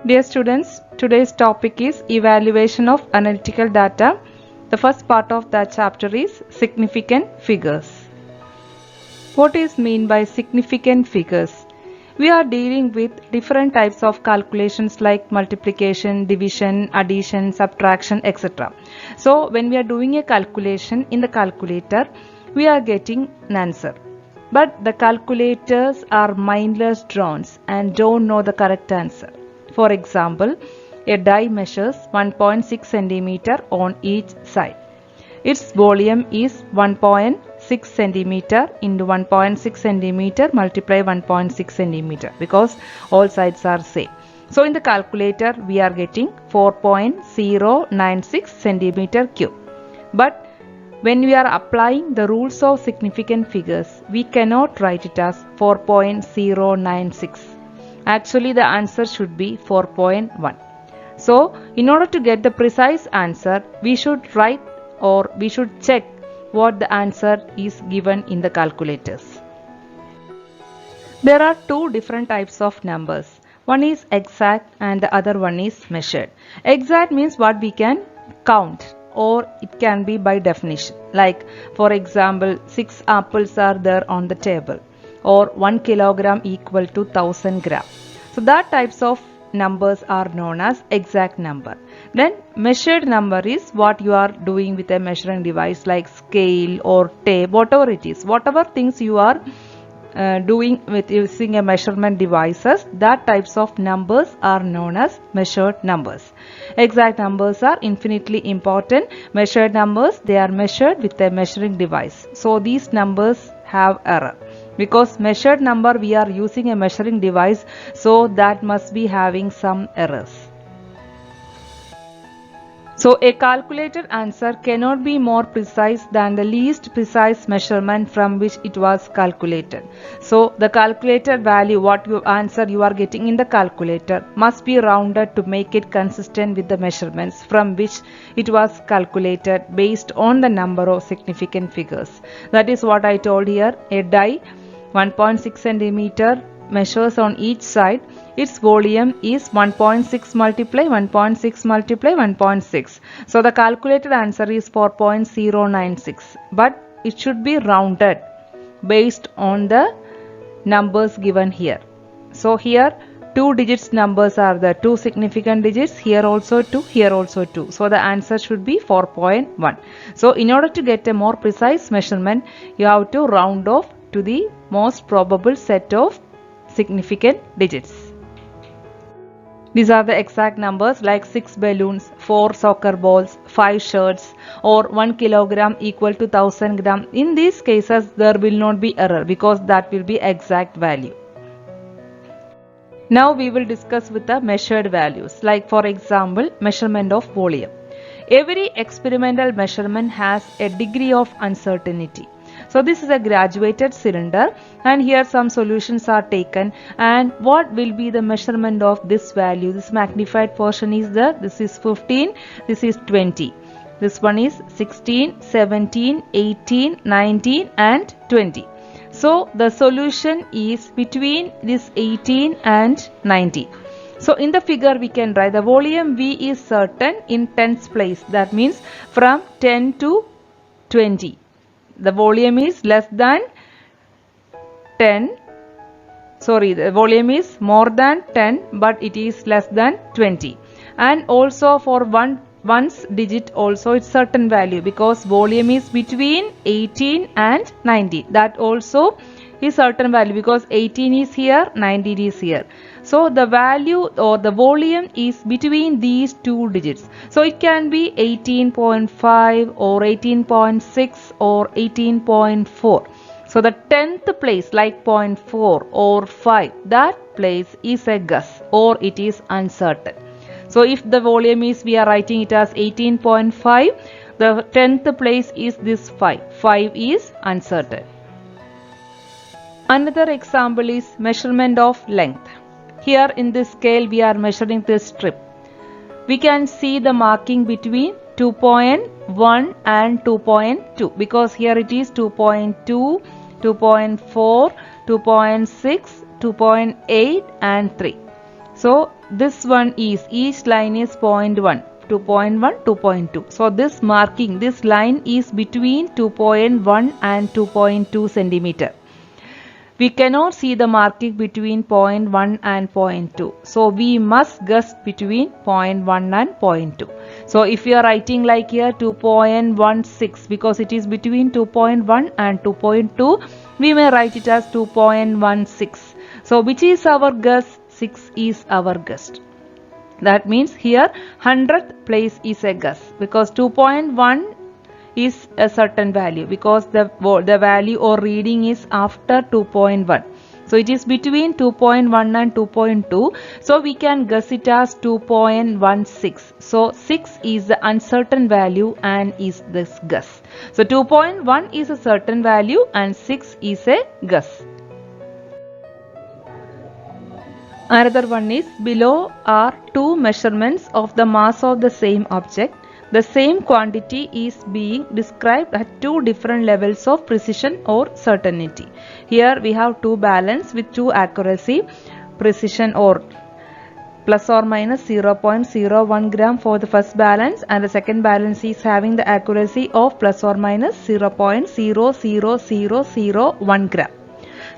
Dear students, today's topic is evaluation of analytical data. The first part of that chapter is significant figures. What is meant by significant figures? We are dealing with different types of calculations like multiplication, division, addition, subtraction, etc. So when we are doing a calculation in the calculator, we are getting an answer. But the calculators are mindless drones and don't know the correct answer. For example, a die measures 1.6 centimeter on each side. Its volume is 1.6 centimeter into 1.6 centimeter multiply 1.6 centimeter because all sides are same. So in the calculator we are getting 4.096 centimeter cube. But when we are applying the rules of significant figures, we cannot write it as 4.096. Actually, the answer should be 4.1. So, in order to get the precise answer, we should write or we should check what the answer is given in the calculators. There are two different types of numbers. One is exact and the other one is measured. Exact means what we can count, or it can be by definition. Like for example, 6 apples are there on the table, or 1 kilogram equal to 1000 gram. So that types of numbers are known as exact number. Then measured number is what you are doing with a measuring device like scale or tape, whatever it is, whatever things you are doing with using a measurement devices, that types of numbers are known as measured numbers. Exact numbers are infinitely important. Measured numbers, they are measured with a measuring device. So these numbers have error. Because measured number we are using a measuring device, so that must be having some errors. So a calculated answer cannot be more precise than the least precise measurement from which it was calculated. So the calculated value, what you answer you are getting in the calculator, must be rounded to make it consistent with the measurements from which it was calculated based on the number of significant figures. That is what I told here. A die 1.6 centimeter measures on each side. Its volume is 1.6 multiply 1.6 multiply 1.6. So the calculated answer is 4.096. But it should be rounded based on the numbers given here. So here 2 digits numbers are the 2 significant digits, here also 2, here also 2. So the answer should be 4.1. So in order to get a more precise measurement, you have to round off to the most probable set of significant digits. These are the exact numbers like 6 balloons, 4 soccer balls, 5 shirts, or 1 kilogram equal to 1000 gram. In these cases, there will not be error because that will be exact value. Now we will discuss with the measured values. Like for example, measurement of volume. Every experimental measurement has a degree of uncertainty. So this is a graduated cylinder and here some solutions are taken, and what will be the measurement of this value? This magnified portion is there. This is 15, this is 20. This one is 16, 17, 18, 19 and 20. So the solution is between this 18 and 19. So in the figure we can write the volume V is certain in tens place. That means from 10 to 20. The volume is less than 10. Sorry, the volume is more than 10 but it is less than 20. And also for one's digit also it's certain value because volume is between 18 and 19. That also is certain value because 18 is here, 19 is here. So the value or the volume is between these two digits. So it can be 18.5 or 18.6 or 18.4. So the 10th place like 0.4 or 5, that place is a guess or it is uncertain. So if the volume is, we are writing it as 18.5, the 10th place is this 5. 5 is uncertain. Another example is measurement of length. Here in this scale we are measuring this strip. We can see the marking between 2.1 and 2.2 because here it is 2.2, 2.4, 2.6, 2.8 and 3. So this one is, each line is 0.1, 2.1, 2.2. So this marking, this line is between 2.1 and 2.2 centimeter. We cannot see the marking between 0.1 and 0.2. So we must guess between 0.1 and 0.2. So if you are writing like here 2.16, because it is between 2.1 and 2.2, we may write it as 2.16. So which is our guess? 6 is our guess. That means here 100th place is a guess, because 2.1 is a certain value, because the value or reading is after 2.1. So it is between 2.1 and 2.2. So we can guess it as 2.16. So 6 is the uncertain value and is this guess. So 2.1 is a certain value and 6 is a guess. Another one is, below are two measurements of the mass of the same object. The same quantity is being described at two different levels of precision or certainty. Here we have two balance with two accuracy, precision or plus or minus 0.01 gram for the first balance, and the second balance is having the accuracy of plus or minus 0.00001 gram.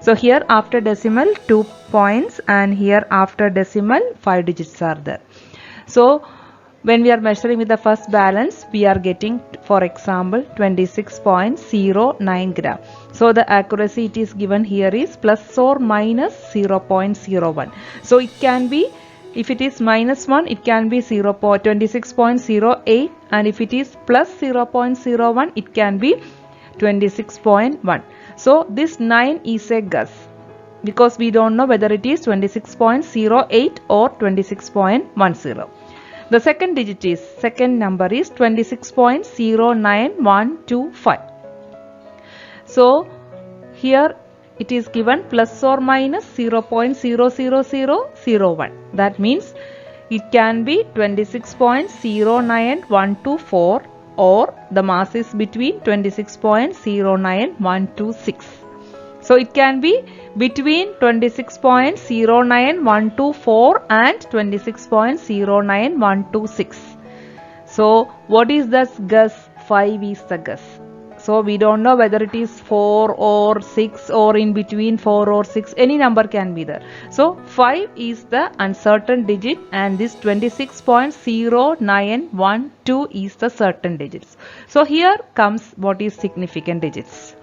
So here after decimal 2 points and here after decimal 5 digits are there. So when we are measuring with the first balance, we are getting, for example, 26.09 gram. So the accuracy it is given here is plus or minus 0.01. So it can be, if it is minus 1, it can be 26.08, and if it is plus 0.01, it can be 26.1. So this 9 is a guess, because we don't know whether it is 26.08 or 26.10. The second number is 26.09125. So here it is given plus or minus 0.00001. That means it can be 26.09124, or the mass is between 26.09126. So it can be between 26.09124 and 26.09126. So what is the guess? 5 is the guess. So we don't know whether it is 4 or 6 or in between 4 or 6. Any number can be there. So 5 is the uncertain digit, and this 26.0912 is the certain digits. So here comes what is significant digits.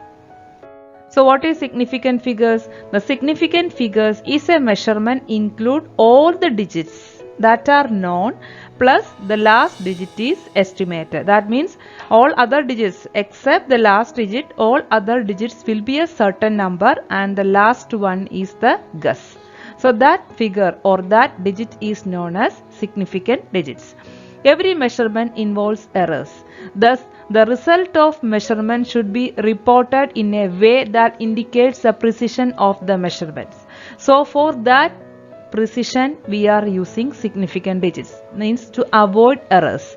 So what is significant figures? The significant figures is a measurement include all the digits that are known plus the last digit is estimated. That means all other digits except the last digit, all other digits will be a certain number and the last one is the guess. So that figure or that digit is known as significant digits. Every measurement involves errors. Thus, the result of measurement should be reported in a way that indicates the precision of the measurements. So for that precision, we are using significant digits, means to avoid errors.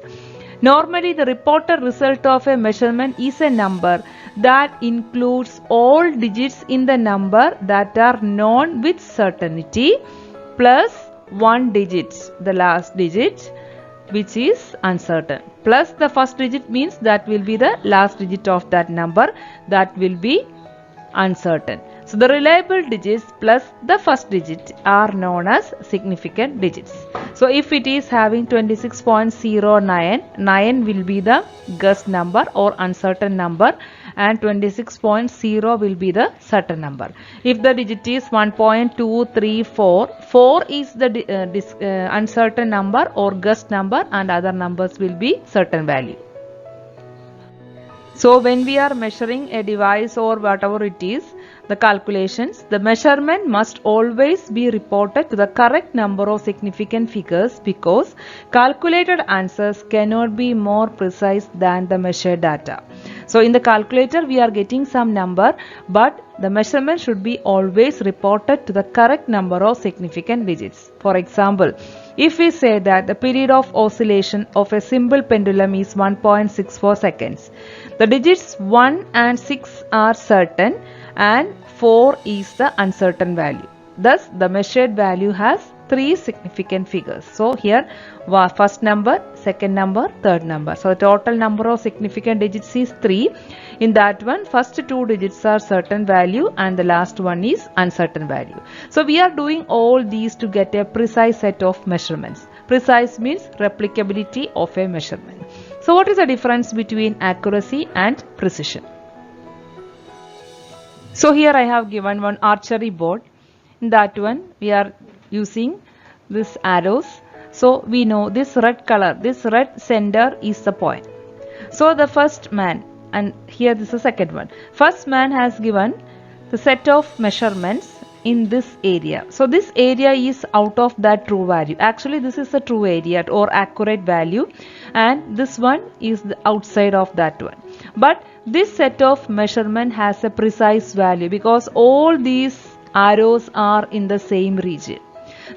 Normally, the reported result of a measurement is a number that includes all digits in the number that are known with certainty plus one digit, the last digit, which is uncertain, plus the first digit means that will be the last digit of that number that will be uncertain. So the reliable digits plus the first digit are known as significant digits. So if it is having 26.09, 9 will be the guessed number or uncertain number, and 26.0 will be the certain number. If the digit is 1.234, 4 is the uncertain number or guessed number, and other numbers will be certain value. So when we are measuring a device or whatever it is, the calculations, the measurement must always be reported to the correct number of significant figures, because calculated answers cannot be more precise than the measured data. So in the calculator we are getting some number, but the measurement should be always reported to the correct number of significant digits. For example, if we say that the period of oscillation of a simple pendulum is 1.64 seconds, the digits 1 and 6 are certain and 4 is the uncertain value. Thus, the measured value has 3 significant figures. So here first number, second number, third number. So the total number of significant digits is 3. In that one, first 2 digits are certain value and the last one is uncertain value. So we are doing all these to get a precise set of measurements. Precise means replicability of a measurement. So what is the difference between accuracy and precision? So here I have given one archery board. In that one we are using this arrows. So we know this red color, this red center is the point. So the first man, and here this is the second one. First man has given the set of measurements in this area. So this area is out of that true value. Actually this is the true area or accurate value, and this one is the outside of that one. But this set of measurement has a precise value because all these arrows are in the same region.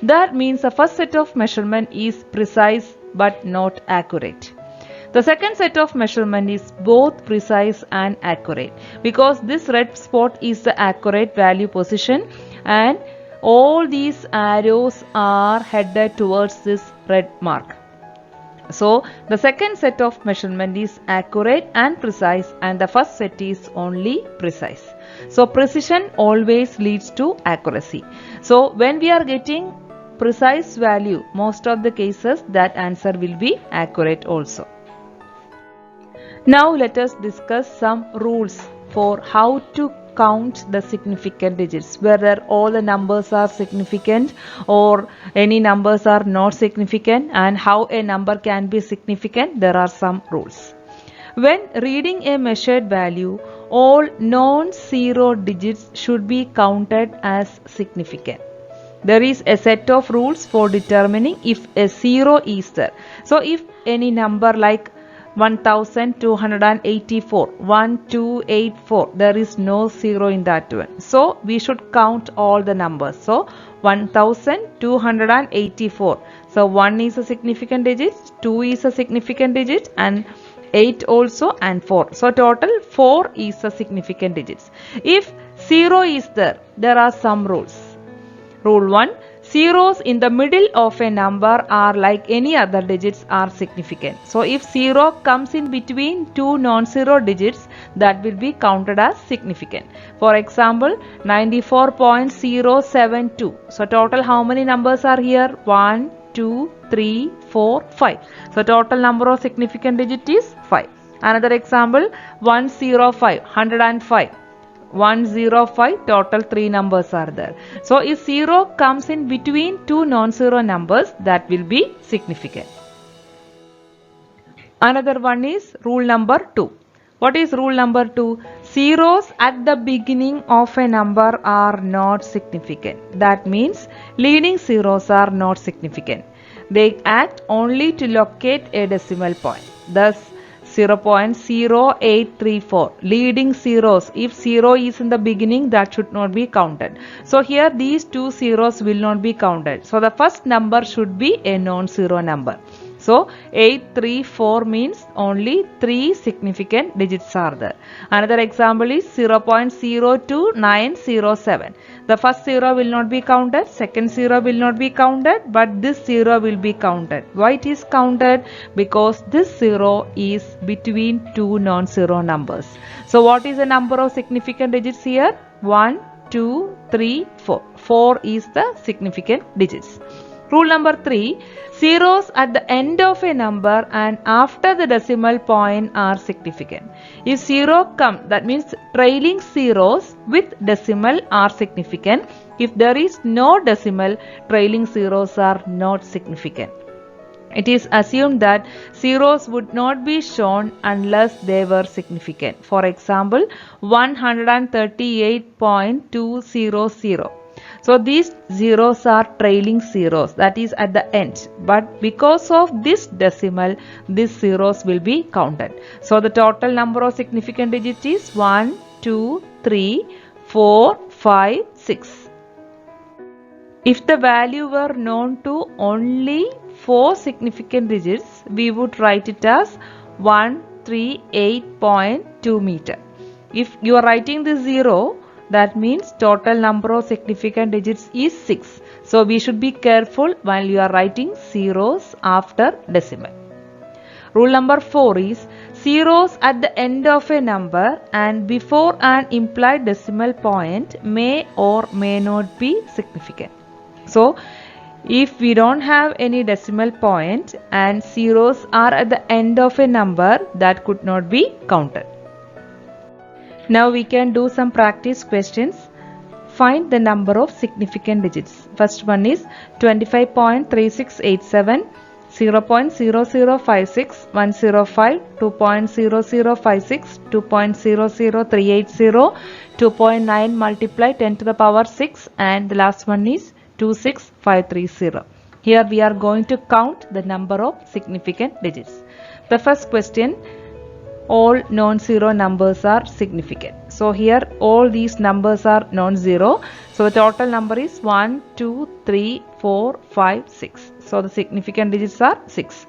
That means the first set of measurement is precise but not accurate. The second set of measurement is both precise and accurate because this red spot is the accurate value position and all these arrows are headed towards this red mark. So the second set of measurement is accurate and precise and the first set is only precise. So precision always leads to accuracy. So when we are getting precise value, most of the cases that answer will be accurate also. Now let us discuss some rules for how to count the significant digits, whether all the numbers are significant or any numbers are not significant, and how a number can be significant. There are some rules. When reading a measured value, all non-zero digits should be counted as significant. There is a set of rules for determining if a zero is there. So if any number like 1284, 1284, there is no zero in that one. So we should count all the numbers. So 1284. So 1 is a significant digit, 2 is a significant digit, and 8 also, and 4. So total 4 is a significant digits. If 0 is there, there are some rules. Rule 1. Zeros in the middle of a number are like any other digits are significant. So if 0 comes in between two non-zero digits, that will be counted as significant. For example, 94.072. So total how many numbers are here? 1, 2, 3, 4, 5. So total number of significant digit is 5. Another example, 105, 105. 105, total 3 numbers are there. So if 0 comes in between two non-zero numbers, that will be significant. Another one is rule number 2. What is rule number 2? Zeros at the beginning of a number are not significant. That means leading zeros are not significant. They act only to locate a decimal point. Thus 0.0834 leading zeros. If 0 is in the beginning, that should not be counted. So here these two zeros will not be counted. So the first number should be a non-zero number. So 834 means only 3 significant digits are there. Another example is 0.02907. The first 0 will not be counted, second 0 will not be counted, but this 0 will be counted. Why it is counted? Because this 0 is between two non-zero numbers. So what is the number of significant digits here? 1, 2, 3, 4. 4 is the significant digits. Rule number 3. Zeros at the end of a number and after the decimal point are significant. If 0 comes, that means trailing zeros with decimal are significant. If there is no decimal, trailing zeros are not significant. It is assumed that zeros would not be shown unless they were significant. For example, 138.200. So these zeros are trailing zeros, that is at the end. But because of this decimal, these zeros will be counted. So the total number of significant digits is 1, 2, 3, 4, 5, 6. If the value were known to only 4 significant digits, we would write it as 138.2 meter. If you are writing the 0, That means total number of significant digits is 6. So we should be careful while you are writing zeros after decimal. Rule number 4 is zeros at the end of a number and before an implied decimal point may or may not be significant. So if we don't have any decimal point and zeros are at the end of a number, that could not be counted. Now we can do some practice questions. Find the number of significant digits. First one is 25.3687, 0.0056, 105, 2.0056, 2.00380, 2.9 multiply 10 to the power 6, and the last one is 26530. Here we are going to count the number of significant digits. The first question, all non-zero numbers are significant. So here all these numbers are non-zero. So the total number is 1, 2, 3, 4, 5, 6. So the significant digits are 6.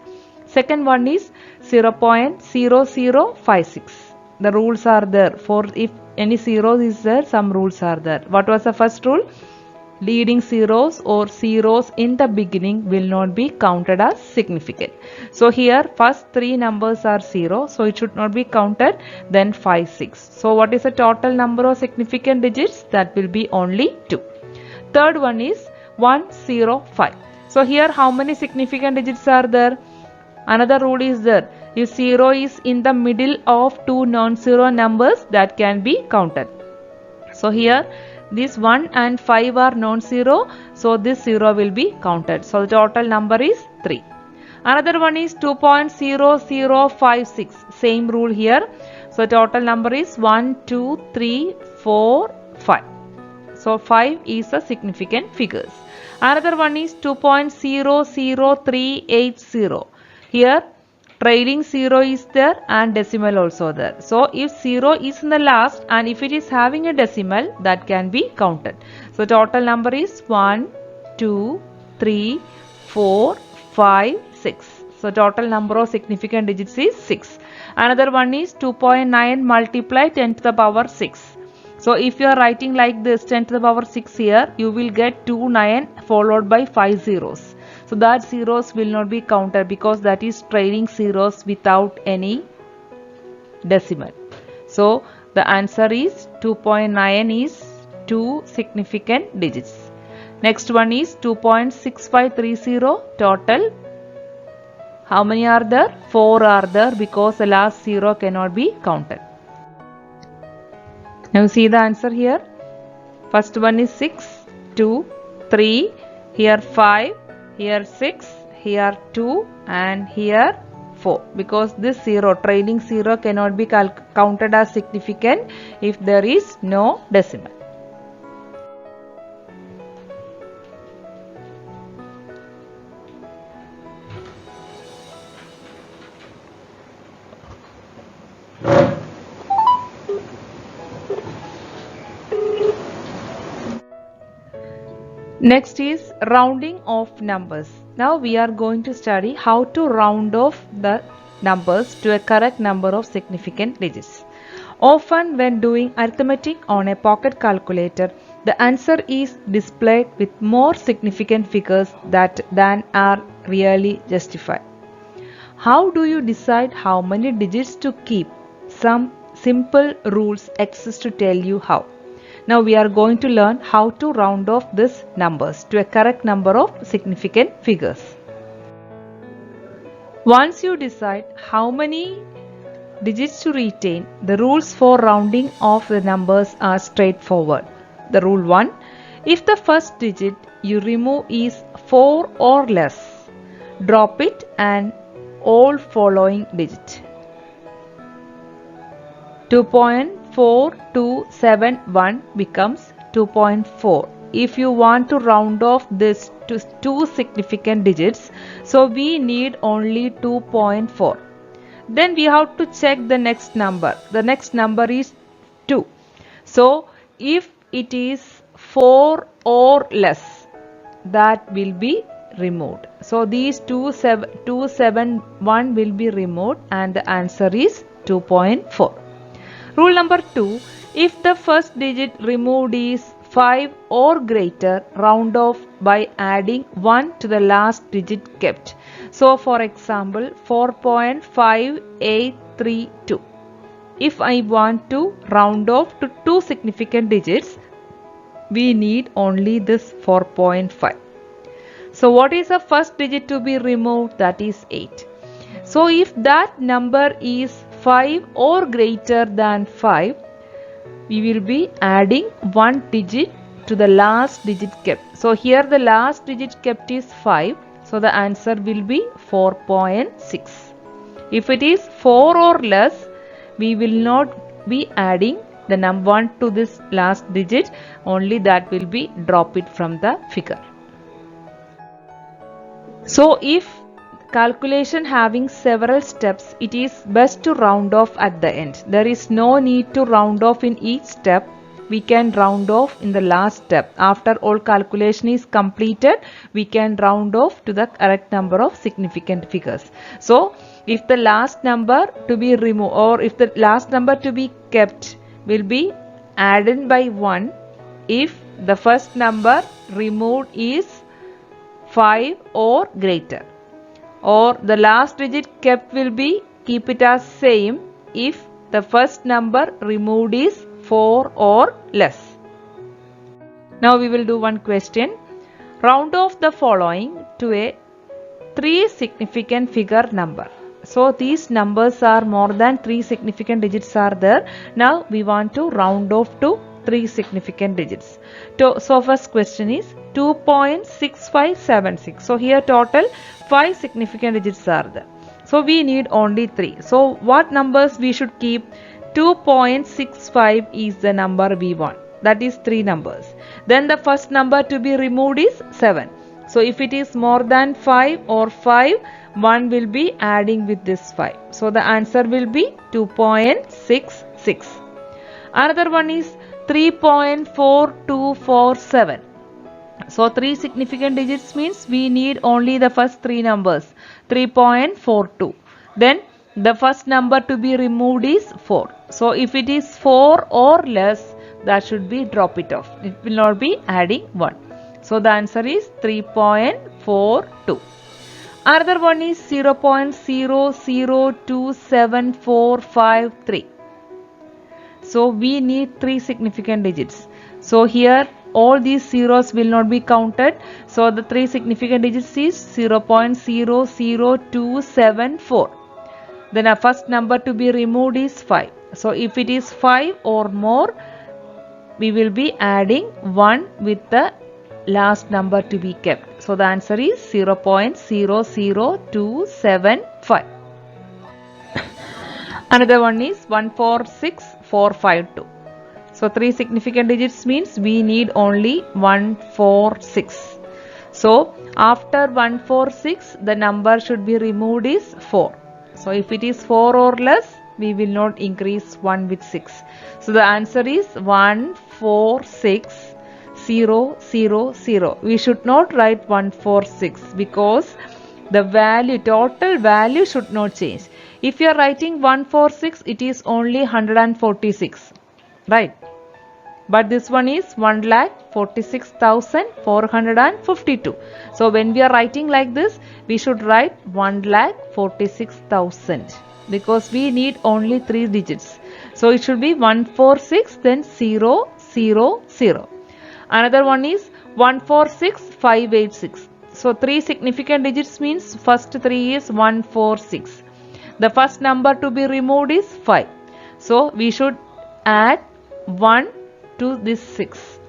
Second one is 0.0056. The rules are there. For if any zeros is there, some rules are there. What was the first rule? Leading zeros or zeros in the beginning will not be counted as significant. So here first three numbers are 0, so it should not be counted. Then 5, 6. So what is the total number of significant digits? That will be only 2. Third one is 105. So here how many significant digits are there? Another rule is there. If 0 is in the middle of two non-zero numbers, that can be counted. So here this 1 and 5 are non-zero, so this 0 will be counted. So the total number is 3. Another one is 2.0056. Same rule here. So total number is 1, 2, 3, 4, 5. So 5 is a significant figures. Another one is 2.00380. Here trailing 0 is there and decimal also there. So if 0 is in the last and if it is having a decimal, that can be counted. So total number is 1, 2, 3, 4, 5, 6. So total number of significant digits is 6. Another one is 2.9 multiply 10 to the power 6. So if you are writing like this 10 to the power 6 here, you will get 2 9 followed by 5 zeros. So that zeros will not be counted because that is trailing zeros without any decimal. So the answer is 2.9 is 2 significant digits. Next one is 2.6530 total. How many are there? 4 are there because the last 0 cannot be counted. Now see the answer here. First one is 6, 2, 3, here 5. Here 6, here 2 and here 4 because this 0 trailing 0 cannot be counted as significant if there is no decimal. Next is rounding of numbers. Now we are going to study how to round off the numbers to a correct number of significant digits. Often when doing arithmetic on a pocket calculator, the answer is displayed with more significant figures than are really justified. How do you decide how many digits to keep? Some simple rules exist to tell you how. Now we are going to learn how to round off these numbers to a correct number of significant figures. Once you decide how many digits to retain, the rules for rounding off the numbers are straightforward. The rule 1, if the first digit you remove is 4 or less, drop it and all following digit. 2.4271 becomes 2.4. If you want to round off this to two significant digits, so we need only 2.4. Then we have to check the next number. The next number is 2. So if it is 4 or less, that will be removed. So these 271 will be removed and the answer is 2.4. Rule number 2, If the first digit removed is 5 or greater, round off by adding 1 to the last digit kept. So for example, 4.5832. If I want to round off to two significant digits, we need only this 4.5. So what is the first digit to be removed? That is 8. So if that number is 5 or greater than 5, we will be adding one digit to the last digit kept. So here the last digit kept is 5. So the answer will be 4.6. If it is 4 or less, we will not be adding the number 1 to this last digit. Only that will be drop it from the figure. So if calculation having several steps, it is best to round off at the end. There is no need to round off in each step. We can round off in the last step. After all calculation is completed, we can round off to the correct number of significant figures. So if the last number to be removed or if the last number to be kept will be added by 1 if the first number removed is 5 or greater, or the last digit kept will be keep it as same if the first number removed is 4 or less. Now we will do one question. Round off the following to a 3 significant figure number. So these numbers are more than 3 significant digits are there. Now we want to round off to 3 significant digits. So first question is 2.6576. So here total 5 significant digits are there. So we need only 3. So what numbers we should keep? 2.65 is the number we want. That is 3 numbers. Then the first number to be removed is 7. So if it is more than 5 or 5, 1 will be adding with this 5. So the answer will be 2.66. Another one is 3.4247. So 3 significant digits means we need only the first 3 numbers. 3.42. Then the first number to be removed is 4. So if it is 4 or less, that should be drop it off. It will not be adding 1. So the answer is 3.42. Another one is 0.0027453. So we need 3 significant digits. So here all these zeros will not be counted. So the 3 significant digits is 0.00274. Then our first number to be removed is 5. So if it is 5 or more, we will be adding 1 with the last number to be kept. So the answer is 0.00275. Another one is 146452. So 3 significant digits means we need only 146. So after 146, the number should be removed is 4. So if it is 4 or less, we will not increase 1 with 6. So the answer is 146000. We should not write 146 because the total value should not change. If you are writing 146, it is only 146, right? But this one is 1,46,452. So when we are writing like this, we should write 1,46,000 because we need only 3 digits. So it should be 146 then 000. Another one is 146586. So 3 significant digits means first 3 is 146. The first number to be removed is 5. So we should add 1 to this 6.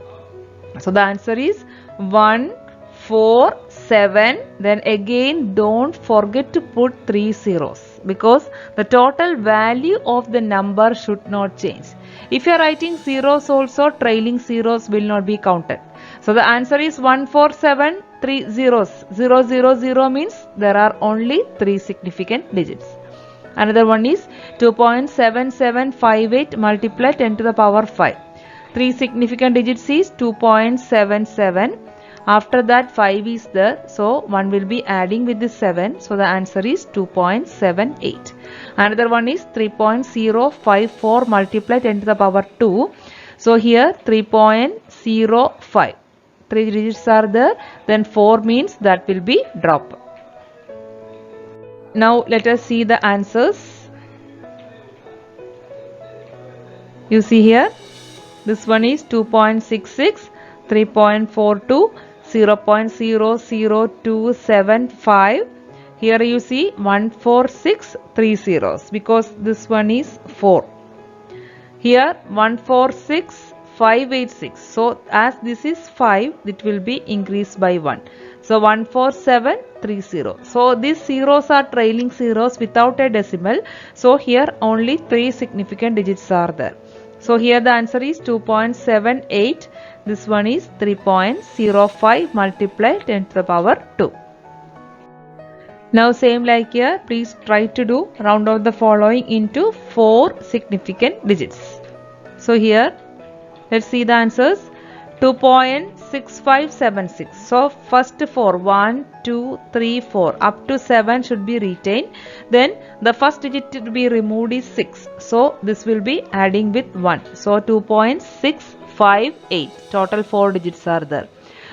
So the answer is 147. Then again don't forget to put 3 zeros because the total value of the number should not change. If you are writing zeros also, trailing zeros will not be counted. So the answer is 147, 3 zeros. 000 means there are only 3 significant digits. Another one is 2.7758 multiply 10 to the power 5. 3 significant digits is 2.77. After that 5 is there, so 1 will be adding with the 7, so the answer is 2.78. Another one is 3.054 multiplied 10 to the power 2. So here 3.05. 3 digits are there, then 4 means that will be drop. Now let us see the answers. You see here, this one is 2.66, 3.42, 0.00275. Here you see 14630 because this one is 4. Here 146586. So as this is 5, it will be increased by 1. So 14730. So these zeros are trailing zeros without a decimal. So here only 3 significant digits are there. So here the answer is 2.78. This one is 3.05 multiplied 10 to the power 2. Now same like here, please try to do round out the following into 4 significant digits. So here, let's see the answers. 2.6576. So first 4, 1, 2, 3, 4, up to 7 should be retained. Then the first digit to be removed is 6. So this will be adding with 1. So 2.658. Total 4 digits are there.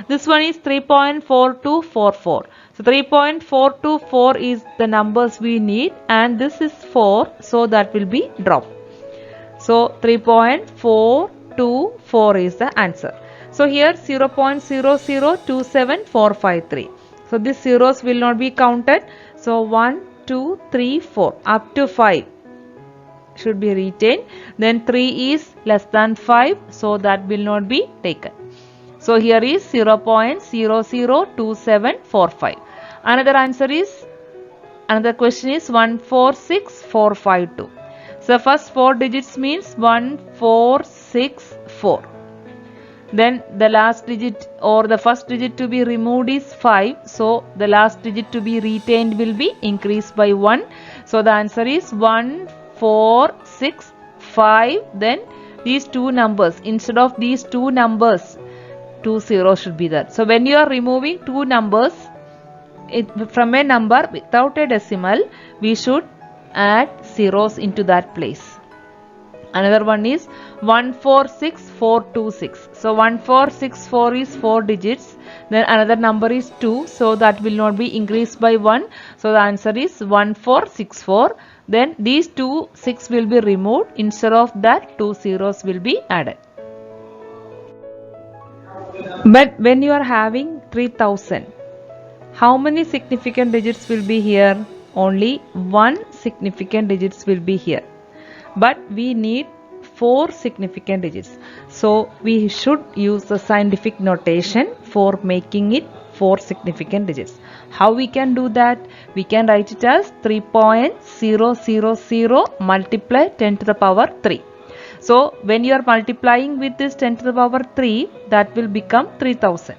This one is 3.4244. So 3.424 is the numbers we need, and this is 4, so that will be drop. So 3.424 is the answer. So here 0.0027453. So these zeros will not be counted. So 1, 2, 3, 4 up to 5 should be retained. Then 3 is less than 5, so that will not be taken. So here is 0.002745. Another question is 146452. So first 4 digits means 1464. Then the last digit or the first digit to be removed is 5. So the last digit to be retained will be increased by 1. So the answer is 1465. Then these two numbers, instead of these two numbers, 2 zeros should be there. So when you are removing two numbers from a number without a decimal, we should add zeros into that place. Another one is 146426. So 1464 is 4 digits. Then another number is 2. So that will not be increased by 1. So the answer is 1464. Then these 2 6 will be removed. Instead of that, 2 zeros will be added. But when you are having 3000, how many significant digits will be here? Only 1 significant digits will be here. But we need 4 significant digits. So we should use the scientific notation for making it 4 significant digits. How we can do that? We can write it as 3.000 multiply 10 to the power 3. So when you are multiplying with this 10 to the power 3, that will become 3000.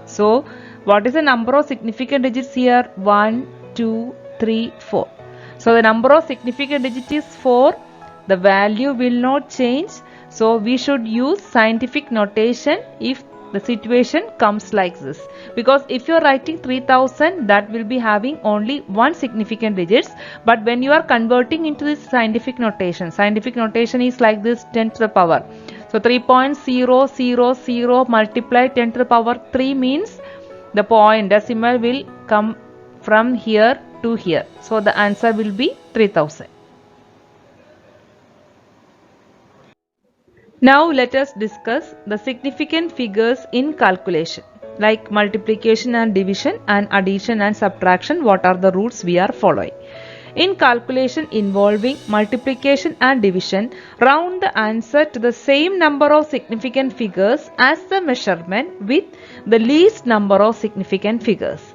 So what is the number of significant digits here? 1, 2, 3, 4. So the number of significant digits is 4. The value will not change. So we should use scientific notation if the situation comes like this. Because if you are writing 3000, that will be having only 1 significant digits. But when you are converting into this scientific notation is like this 10 to the power. So 3.000 multiply 10 to the power 3 means the point decimal will come from here to here. So the answer will be 3000. Now let us discuss the significant figures in calculation, like multiplication and division and addition and subtraction. What are the rules we are following? In calculation involving multiplication and division, round the answer to the same number of significant figures as the measurement with the least number of significant figures.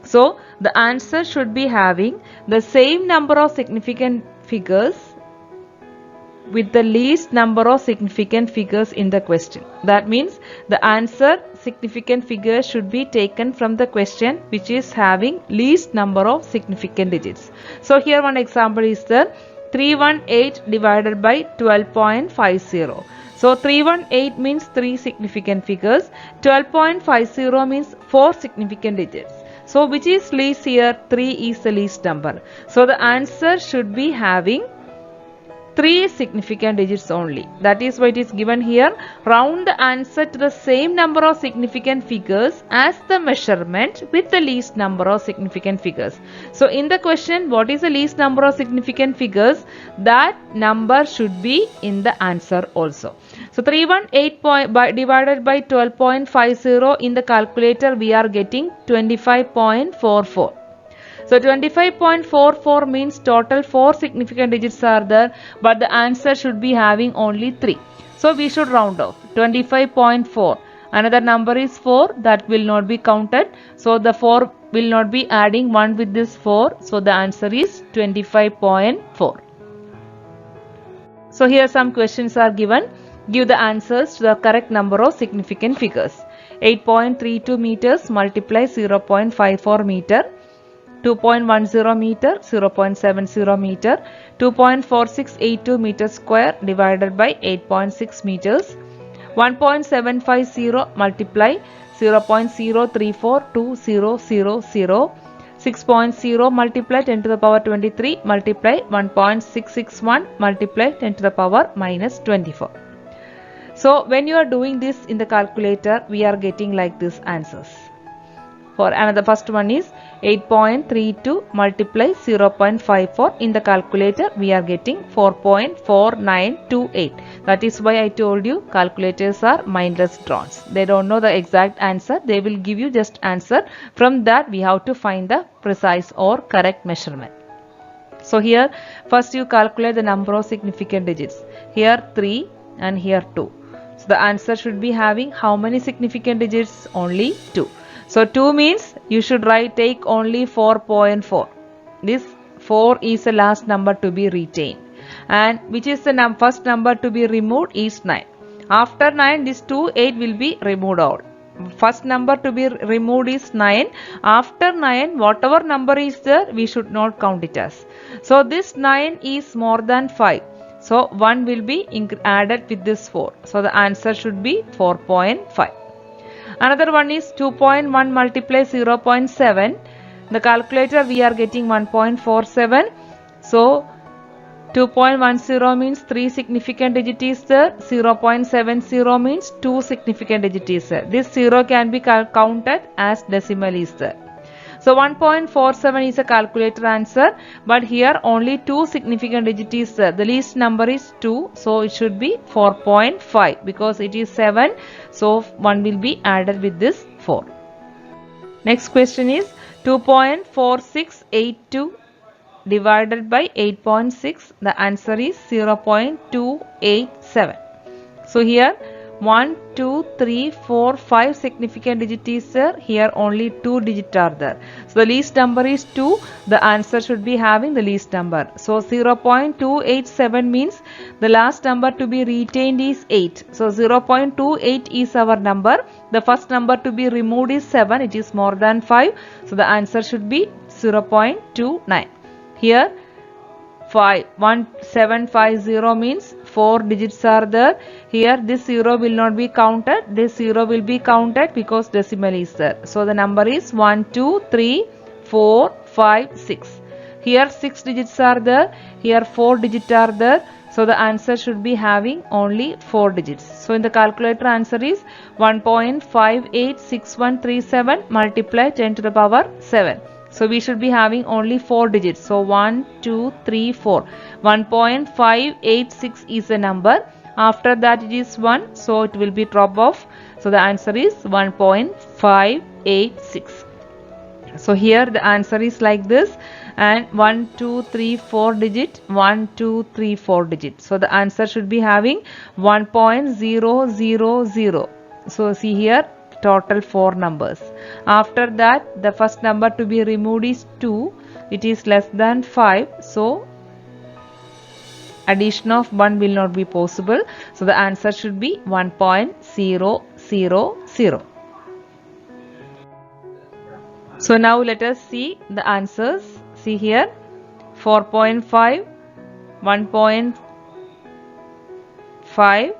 So the answer should be having the same number of significant figures with the least number of significant figures in the question. That means the answer significant figure should be taken from the question which is having least number of significant digits. So here one example is the 318 divided by 12.50. So 318 means 3 significant figures. 12.50 means 4 significant digits. So which is least here? 3 is the least number. So the answer should be having 3 significant digits only. That is why it is given here. Round the answer to the same number of significant figures as the measurement with the least number of significant figures. So in the question, what is the least number of significant figures? That number should be in the answer also. So 318 divided by 12.50 in the calculator, we are getting 25.44. So 25.44 means total 4 significant digits are there, but the answer should be having only 3. So we should round off 25.4. Another number is 4, that will not be counted. So the 4 will not be adding 1 with this 4. So the answer is 25.4. So here some questions are given. Give the answers to the correct number of significant figures. 8.32 meters multiply 0.54 meter. 2.10 meter, 0.70 meter, 2.4682 meter square divided by 8.6 meters, 1.750 multiply 0.034200, 6.0 multiply 10 to the power 23 multiply 1.661 multiply 10 to the power minus 24. So when you are doing this in the calculator, we are getting like this answers. For another first one is 8.32 multiply 0.54. In the calculator, we are getting 4.4928. That is why I told you calculators are mindless drones. They don't know the exact answer. They will give you just answer. From that, we have to find the precise or correct measurement. So here, first you calculate the number of significant digits. Here 3 and here 2. So the answer should be having how many significant digits? Only 2. So 2 means you should take only 4.4. This 4 is the last number to be retained. And which is the first number to be removed is 9. After 9, this 2, 8 will be removed out. First number to be removed is 9. After 9, whatever number is there, we should not count it as. So this 9 is more than 5. So 1 will be added with this 4. So the answer should be 4.5. Another one is 2.1 multiply 0.7. The calculator we are getting 1.47. So 2.10 means 3 significant digit is there. 0.70 means 2 significant digit is there. This 0 can be counted as decimal is there. So 1.47 is a calculator answer, but here only 2 significant digit is there. The least number is 2, so it should be 4.5 because it is 7. So 1 will be added with this 4. Next question is 2.4682 divided by 8.6. The answer is 0.287. So here 1, 2, 3, 4, 5 significant digit is there. Here only 2 digits are there. So the least number is 2. The answer should be having the least number. So 0.287 means the last number to be retained is 8. So 0.28 is our number. The first number to be removed is 7. It is more than 5. So the answer should be 0.29. Here 1750 means 4 digits are there. Here this 0 will not be counted. This 0 will be counted because decimal is there. So the number is 1, 2, 3, 4, 5, 6. Here 6 digits are there. Here 4 digits are there. So the answer should be having only 4 digits. So in the calculator answer is 1.586137 multiply 10 to the power 7. So we should be having only 4 digits. So 1, 2, 3, 4. 1.586 is the number. After that it is 1. So it will be drop off. So the answer is 1.586. So here the answer is like this. And 1, 2, 3, 4 digit. 1, 2, 3, 4 digit. So the answer should be having 1.000. So see here. Total 4 numbers. After that, the first number to be removed is 2. It is less than 5. So addition of 1 will not be possible. So the answer should be 1.000. So now let us see the answers. See here 4.5, 1.5,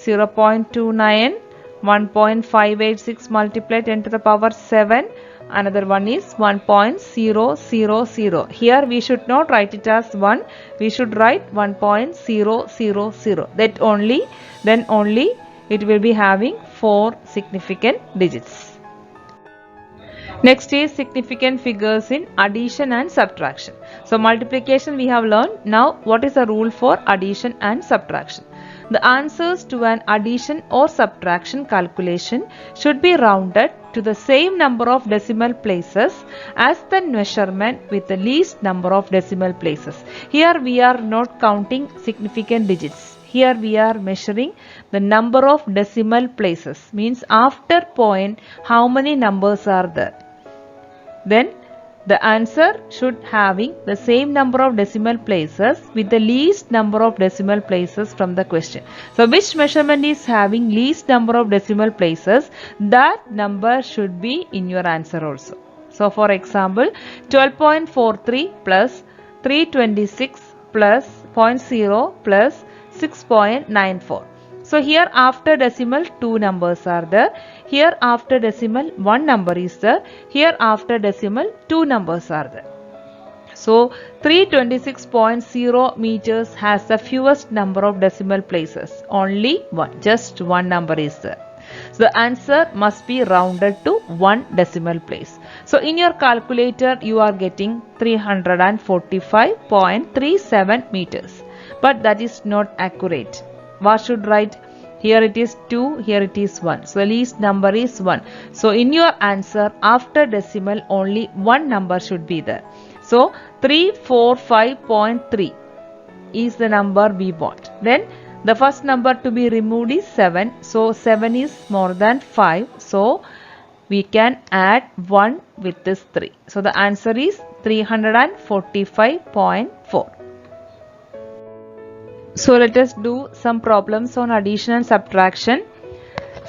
0.29, 1.586 multiplied 10 to the power 7. Another one is 1.000. Here we should not write it as 1. We should write 1.000. Then only it will be having 4 significant digits. Next is significant figures in addition and subtraction. So multiplication we have learned. Now what is the rule for addition and subtraction? The answers to an addition or subtraction calculation should be rounded to the same number of decimal places as the measurement with the least number of decimal places. Here we are not counting significant digits. Here we are measuring the number of decimal places. Means after point how many numbers are there. Then the answer should having the same number of decimal places with the least number of decimal places from the question. So which measurement is having least number of decimal places, that number should be in your answer also. So for example 12.43 plus 326 plus 0.0 plus 6.94. So here after decimal 2 numbers are there. Here after decimal 1 number is there. Here after decimal 2 numbers are there. So 326.0 meters has the fewest number of decimal places. Only one. Just one number is there. So the answer must be rounded to 1 decimal place. So in your calculator you are getting 345.37 meters. But that is not accurate. What should write? Here it is 2, here it is 1. So the least number is 1. So in your answer after decimal only one number should be there. So 345.3 is the number we want. Then the first number to be removed is 7. So 7 is more than 5. So we can add 1 with this 3. So the answer is 345.4. So let us do some problems on addition and subtraction.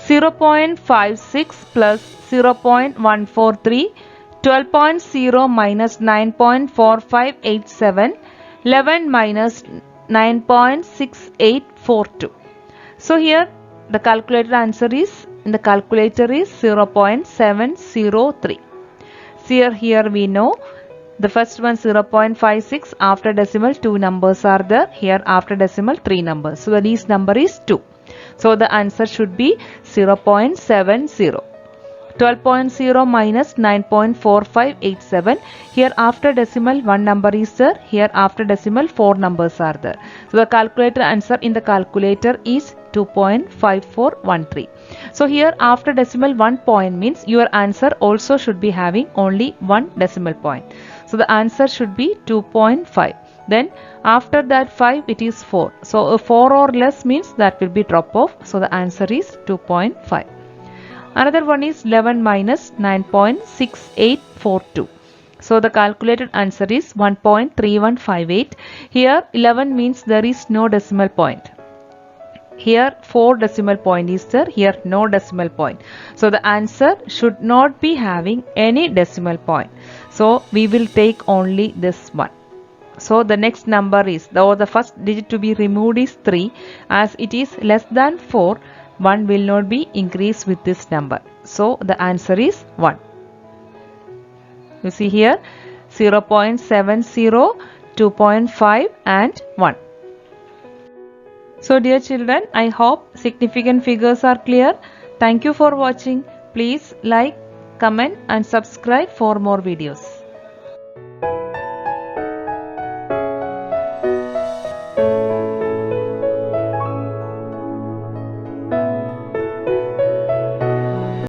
0.56 plus 0.143, 12.0 minus 9.4587, 11 minus 9.6842. So here the calculated answer is, in the calculator is 0.703. Here we know the first one 0.56, after decimal 2 numbers are there. Here after decimal 3 numbers. So the least number is 2. So the answer should be 0.70. 12.0 minus 9.4587. Here after decimal 1 number is there. Here after decimal 4 numbers are there. So the calculator answer in the calculator is 2.5413. So here after decimal 1 point means your answer also should be having only 1 decimal point. So the answer should be 2.5. Then after that 5 it is 4. So a 4 or less means that will be drop off. So the answer is 2.5. Another one is 11 minus 9.6842. So the calculated answer is 1.3158. Here 11 means there is no decimal point. Here 4 decimal point is there. Here no decimal point. So the answer should not be having any decimal point. So we will take only this one. So the next number is, the first digit to be removed is 3. As it is less than 4, 1 will not be increased with this number. So the answer is 1. You see here 0.70, 2.5 and 1. So dear children, I hope significant figures are clear. Thank you for watching. Please like, comment and subscribe for more videos.